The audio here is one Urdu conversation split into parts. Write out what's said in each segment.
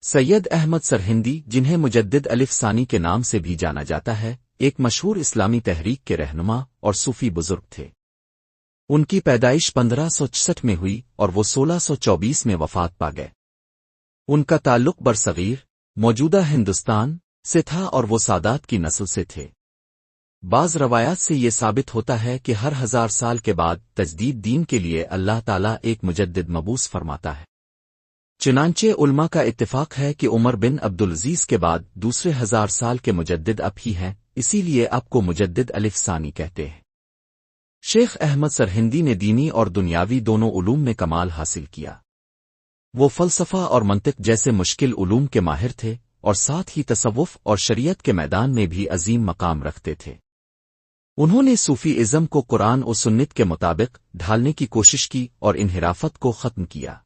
سید احمد سرہندی، جنہیں مجدد الف ثانی کے نام سے بھی جانا جاتا ہے، ایک مشہور اسلامی تحریک کے رہنما اور صوفی بزرگ تھے۔ ان کی پیدائش 1566 میں ہوئی اور وہ 1624 میں وفات پا گئے۔ ان کا تعلق برصغیر موجودہ ہندوستان سے تھا اور وہ سادات کی نسل سے تھے۔ بعض روایات سے یہ ثابت ہوتا ہے کہ ہر 1000 سال کے بعد تجدید دین کے لیے اللہ تعالیٰ ایک مجدد مبعوث فرماتا ہے۔ چنانچہ علماء کا اتفاق ہے کہ عمر بن عبدالعزیز کے بعد دوسرے 1000 سال کے مجدد اب ہی ہیں، اسی لیے اب کو مجدد الف ثانی کہتے ہیں۔ شیخ احمد سرہندی نے دینی اور دنیاوی دونوں علوم میں کمال حاصل کیا۔ وہ فلسفہ اور منطق جیسے مشکل علوم کے ماہر تھے اور ساتھ ہی تصوف اور شریعت کے میدان میں بھی عظیم مقام رکھتے تھے۔ انہوں نے صوفی ازم کو قرآن و سنت کے مطابق ڈھالنے کی کوشش کی اور انحرافت کو ختم کیا۔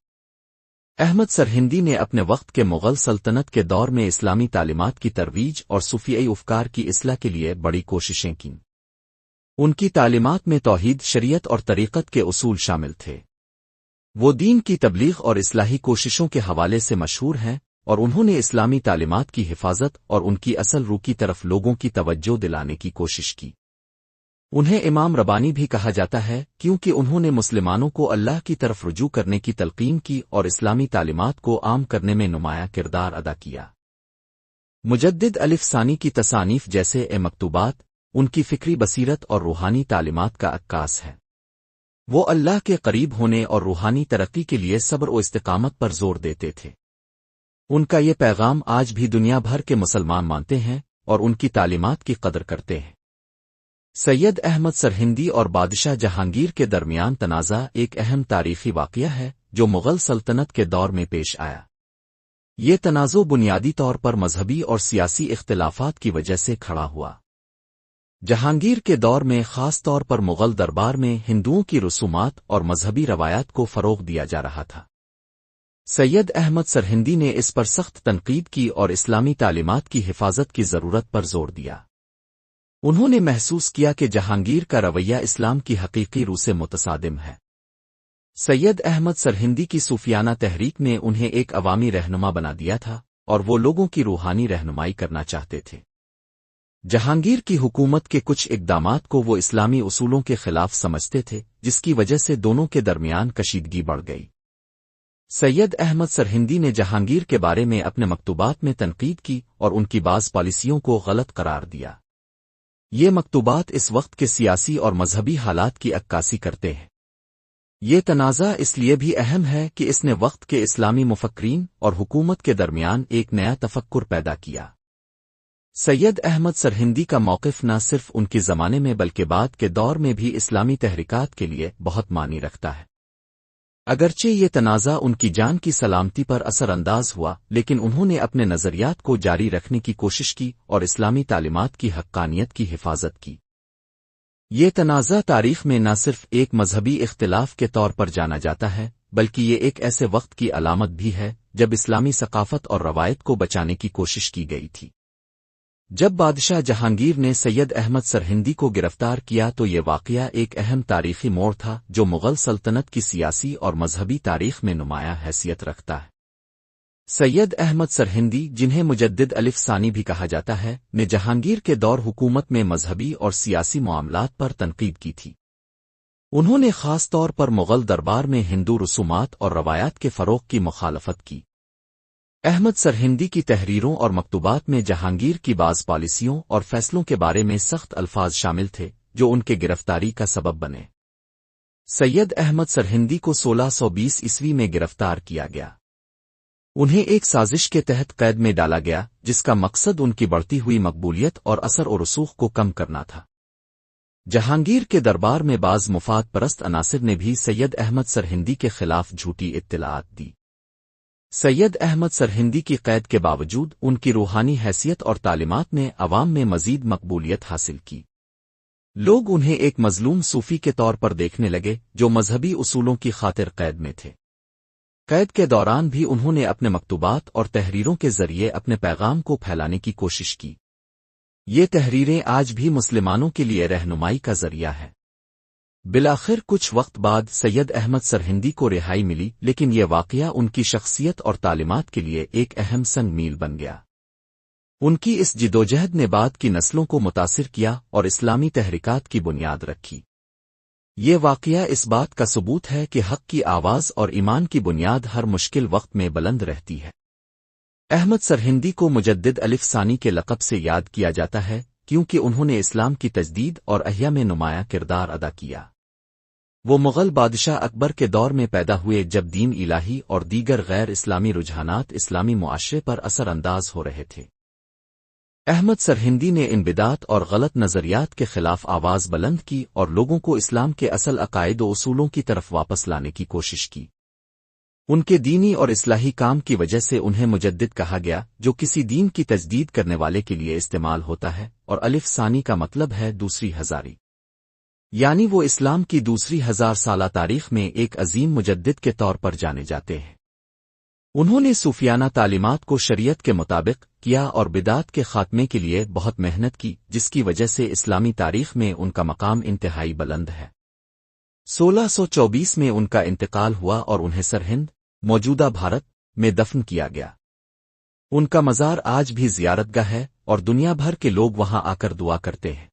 احمد سرہندی نے اپنے وقت کے مغل سلطنت کے دور میں اسلامی تعلیمات کی ترویج اور صوفیائی افکار کی اصلاح کے لیے بڑی کوششیں کیں۔ ان کی تعلیمات میں توحید، شریعت اور طریقت کے اصول شامل تھے۔ وہ دین کی تبلیغ اور اصلاحی کوششوں کے حوالے سے مشہور ہیں اور انہوں نے اسلامی تعلیمات کی حفاظت اور ان کی اصل روح کی طرف لوگوں کی توجہ دلانے کی کوشش کی۔ انہیں امام ربانی بھی کہا جاتا ہے کیونکہ انہوں نے مسلمانوں کو اللہ کی طرف رجوع کرنے کی تلقین کی اور اسلامی تعلیمات کو عام کرنے میں نمایاں کردار ادا کیا۔ مجدد الف ثانی کی تصانیف جیسے مکتوبات ان کی فکری بصیرت اور روحانی تعلیمات کا عکاس ہے۔ وہ اللہ کے قریب ہونے اور روحانی ترقی کے لیے صبر و استقامت پر زور دیتے تھے۔ ان کا یہ پیغام آج بھی دنیا بھر کے مسلمان مانتے ہیں اور ان کی تعلیمات کی قدر کرتے ہیں۔ سید احمد سرہندی اور بادشاہ جہانگیر کے درمیان تنازع ایک اہم تاریخی واقعہ ہے جو مغل سلطنت کے دور میں پیش آیا۔ یہ تنازع بنیادی طور پر مذہبی اور سیاسی اختلافات کی وجہ سے کھڑا ہوا۔ جہانگیر کے دور میں خاص طور پر مغل دربار میں ہندوؤں کی رسومات اور مذہبی روایات کو فروغ دیا جا رہا تھا۔ سید احمد سرہندی نے اس پر سخت تنقید کی اور اسلامی تعلیمات کی حفاظت کی ضرورت پر زور دیا۔ انہوں نے محسوس کیا کہ جہانگیر کا رویہ اسلام کی حقیقی روح سے متصادم ہے۔ سید احمد سرہندی کی صوفیانہ تحریک نے انہیں ایک عوامی رہنما بنا دیا تھا اور وہ لوگوں کی روحانی رہنمائی کرنا چاہتے تھے۔ جہانگیر کی حکومت کے کچھ اقدامات کو وہ اسلامی اصولوں کے خلاف سمجھتے تھے، جس کی وجہ سے دونوں کے درمیان کشیدگی بڑھ گئی۔ سید احمد سرہندی نے جہانگیر کے بارے میں اپنے مکتوبات میں تنقید کی اور ان کی بعض پالیسیوں کو غلط قرار دیا۔ یہ مکتوبات اس وقت کے سیاسی اور مذہبی حالات کی عکاسی کرتے ہیں۔ یہ تنازع اس لیے بھی اہم ہے کہ اس نے وقت کے اسلامی مفکرین اور حکومت کے درمیان ایک نیا تفکر پیدا کیا۔ سید احمد سرہندی کا موقف نہ صرف ان کے زمانے میں بلکہ بعد کے دور میں بھی اسلامی تحریکات کے لیے بہت معنی رکھتا ہے۔ اگرچہ یہ تنازع ان کی جان کی سلامتی پر اثر انداز ہوا، لیکن انہوں نے اپنے نظریات کو جاری رکھنے کی کوشش کی اور اسلامی تعلیمات کی حقانیت کی حفاظت کی۔ یہ تنازع تاریخ میں نہ صرف ایک مذہبی اختلاف کے طور پر جانا جاتا ہے، بلکہ یہ ایک ایسے وقت کی علامت بھی ہے جب اسلامی ثقافت اور روایت کو بچانے کی کوشش کی گئی تھی۔ جب بادشاہ جہانگیر نے سید احمد سرہندی کو گرفتار کیا تو یہ واقعہ ایک اہم تاریخی موڑ تھا جو مغل سلطنت کی سیاسی اور مذہبی تاریخ میں نمایاں حیثیت رکھتا ہے۔ سید احمد سرہندی، جنہیں مجدد الف ثانی بھی کہا جاتا ہے، نے جہانگیر کے دور حکومت میں مذہبی اور سیاسی معاملات پر تنقید کی تھی۔ انہوں نے خاص طور پر مغل دربار میں ہندو رسومات اور روایات کے فروغ کی مخالفت کی۔ احمد سرہندی کی تحریروں اور مکتوبات میں جہانگیر کی بعض پالیسیوں اور فیصلوں کے بارے میں سخت الفاظ شامل تھے جو ان کے گرفتاری کا سبب بنے۔ سید احمد سرہندی کو 1620 عیسوی میں گرفتار کیا گیا۔ انہیں ایک سازش کے تحت قید میں ڈالا گیا جس کا مقصد ان کی بڑھتی ہوئی مقبولیت اور اثر و رسوخ کو کم کرنا تھا۔ جہانگیر کے دربار میں بعض مفاد پرست عناصر نے بھی سید احمد سرہندی کے خلاف جھوٹی اطلاعات دی۔ سید احمد سرہندی کی قید کے باوجود ان کی روحانی حیثیت اور تعلیمات نے عوام میں مزید مقبولیت حاصل کی۔ لوگ انہیں ایک مظلوم صوفی کے طور پر دیکھنے لگے جو مذہبی اصولوں کی خاطر قید میں تھے۔ قید کے دوران بھی انہوں نے اپنے مکتوبات اور تحریروں کے ذریعے اپنے پیغام کو پھیلانے کی کوشش کی۔ یہ تحریریں آج بھی مسلمانوں کے لیے رہنمائی کا ذریعہ ہے۔ بالآخر کچھ وقت بعد سید احمد سرہندی کو رہائی ملی، لیکن یہ واقعہ ان کی شخصیت اور تعلیمات کے لیے ایک اہم سنگ میل بن گیا۔ ان کی اس جدوجہد نے بعد کی نسلوں کو متاثر کیا اور اسلامی تحریکات کی بنیاد رکھی۔ یہ واقعہ اس بات کا ثبوت ہے کہ حق کی آواز اور ایمان کی بنیاد ہر مشکل وقت میں بلند رہتی ہے۔ احمد سرہندی کو مجدد الف ثانی کے لقب سے یاد کیا جاتا ہے کیونکہ انہوں نے اسلام کی تجدید اور احیا میں نمایاں کردار ادا کیا۔ وہ مغل بادشاہ اکبر کے دور میں پیدا ہوئے جب دین الہی اور دیگر غیر اسلامی رجحانات اسلامی معاشرے پر اثر انداز ہو رہے تھے۔ احمد سرہندی نے ان بدعات اور غلط نظریات کے خلاف آواز بلند کی اور لوگوں کو اسلام کے اصل عقائد و اصولوں کی طرف واپس لانے کی کوشش کی۔ ان کے دینی اور اصلاحی کام کی وجہ سے انہیں مجدد کہا گیا، جو کسی دین کی تجدید کرنے والے کے لیے استعمال ہوتا ہے، اور الف ثانی کا مطلب ہے دوسری ہزاری، یعنی وہ اسلام کی دوسری 1000 سالہ تاریخ میں ایک عظیم مجدد کے طور پر جانے جاتے ہیں۔ انہوں نے صوفیانہ تعلیمات کو شریعت کے مطابق کیا اور بدعات کے خاتمے کے لیے بہت محنت کی، جس کی وجہ سے اسلامی تاریخ میں ان کا مقام انتہائی بلند ہے۔ 1624 میں ان کا انتقال ہوا اور انہیں سرہند، موجودہ بھارت، میں دفن کیا گیا۔ ان کا مزار آج بھی زیارت گاہ ہے اور دنیا بھر کے لوگ وہاں آ کر دعا کرتے ہیں۔